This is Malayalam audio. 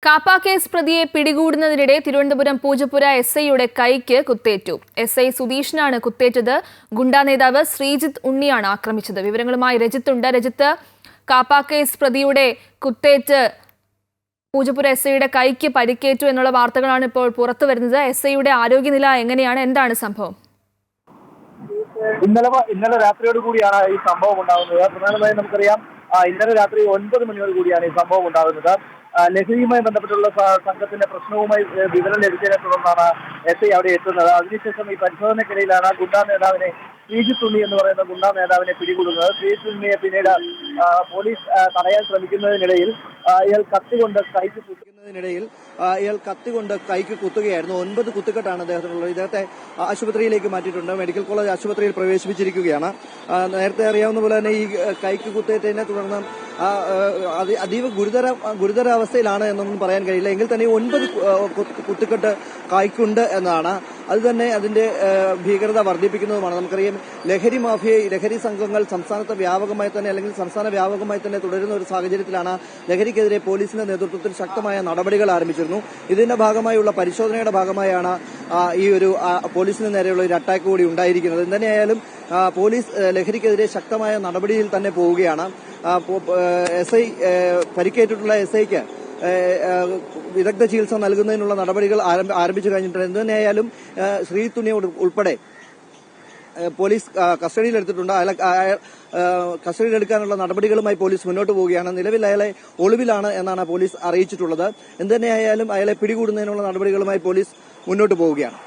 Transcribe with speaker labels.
Speaker 1: കാപ്പ കേസ് പ്രതിയെ പിടികൂടുന്നതിനിടെ തിരുവനന്തപുരം പൂജപ്പുര എസ്ഐയുടെ കൈക്ക് കുത്തേറ്റു. എസ്ഐ സുധീഷിനാണ് കുത്തേറ്റത്. ഗുണ്ടാ നേതാവ് ശ്രീജിത്ത് ഉണ്ണിയാണ് ആക്രമിച്ചത്. വിവരങ്ങളുമായി രജിത്തുണ്ട്. രജിത്ത്, കാപ്പ കേസ് പ്രതിയുടെ കുത്തേറ്റ് പൂജപ്പുര എസ്ഐയുടെ കൈക്ക് പരിക്കേറ്റു എന്നുള്ള വാർത്തകളാണ് ഇപ്പോൾ പുറത്തു വരുന്നത്. എസ്ഐയുടെ ആരോഗ്യനില എങ്ങനെയാണ്? എന്താണ് സംഭവം?
Speaker 2: ഇന്നലെ രാത്രിയോട് കൂടിയാണ് ഈ സംഭവം ഉണ്ടാകുന്നത്. പ്രധാനമായും നമുക്കറിയാം, ഇന്നലെ രാത്രി 9 മണിയോട് കൂടിയാണ് ഈ സംഭവം ഉണ്ടാകുന്നത്. ലഹരിയുമായി ബന്ധപ്പെട്ടുള്ള സംഘത്തിന്റെ പ്രശ്നവുമായി വിവരം ലഭിച്ചതിനെ തുടർന്നാണ് എസ്ഐ അവിടെ എത്തുന്നത്. അതിനുശേഷം ഈ പരിശോധനയ്ക്കിടയിലാണ് ഗുണ്ടാ നേതാവിനെ ശ്രീജിത്ത് ഉണ്ണി എന്ന് പറയുന്ന ഗുണ്ടാ നേതാവിനെ പിടികൂടുന്നത്. ശ്രീജിത്ത് ഉണ്ണിയെ പിന്നീട് പോലീസ് തടയാൻ ശ്രമിക്കുന്നതിനിടയിൽ ഇയാൾ കത്തികൊണ്ട് കൈക്ക് കുത്തുകയായിരുന്നു. 9 കുത്തുകെട്ടാണ് അദ്ദേഹത്തിനുള്ളത്. ഇദ്ദേഹത്തെ ആശുപത്രിയിലേക്ക് മാറ്റിയിട്ടുണ്ട്. മെഡിക്കൽ കോളേജ് ആശുപത്രിയിൽ പ്രവേശിപ്പിച്ചിരിക്കുകയാണ്. നേരത്തെ അറിയാവുന്ന പോലെ തന്നെ ഈ കൈക്ക് കുത്തേറ്റതിനെ തുടർന്ന് അതീവ ഗുരുതരാവസ്ഥയിലാണ് എന്നൊന്നും പറയാൻ കഴിയില്ല. എങ്കിൽ തന്നെ 9 കുത്തുകെട്ട് കൈക്കുണ്ട് എന്നതാണ്. അത് തന്നെ അതിന്റെ ഭീകരത വർദ്ധിപ്പിക്കുന്നതുമാണ്. നമുക്കറിയാം, ലഹരി മാഫിയ, ലഹരി സംഘങ്ങൾ സംസ്ഥാന വ്യാപകമായി തന്നെ തുടരുന്ന ഒരു സാഹചര്യത്തിലാണ് ലഹരിക്കെതിരെ പോലീസിന്റെ നേതൃത്വത്തിൽ ശക്തമായ നടപടികൾ ആരംഭിച്ചിരുന്നു. ഇതിന്റെ ഭാഗമായുള്ള പരിശോധനയുടെ ഭാഗമായാണ് ഈ ഒരു പോലീസിന് നേരെയുള്ള ഒരു അറ്റാക്ക് കൂടി ഉണ്ടായിരിക്കുന്നത്. എന്തുതന്നെയായാലും പോലീസ് ലഹരിക്കെതിരെ ശക്തമായ നടപടിയിൽ തന്നെ പോവുകയാണ്. എസ്ഐ പരിക്കേറ്റിട്ടുള്ള എസ്ഐക്ക് വിദഗ്ധ ചികിത്സ നൽകുന്നതിനുള്ള നടപടികൾ ആരംഭിച്ചു കഴിഞ്ഞിട്ടുണ്ട്. എന്തുതന്നെയായാലും ശ്രീജിത്ത് ഉണ്ണി ഉൾപ്പെടെ പോലീസ് കസ്റ്റഡിയിലെടുത്തിട്ടുണ്ട്. കസ്റ്റഡിയിലെടുക്കാനുള്ള നടപടികളുമായി പോലീസ് മുന്നോട്ട് പോവുകയാണ്. നിലവിൽ അയാളെ ഒളിവിലാണ് എന്നാണ് പോലീസ് അറിയിച്ചിട്ടുള്ളത്. എന്തുതന്നെയായാലും അയാളെ പിടികൂടുന്നതിനുള്ള നടപടികളുമായി പോലീസ് മുന്നോട്ട് പോവുകയാണ്.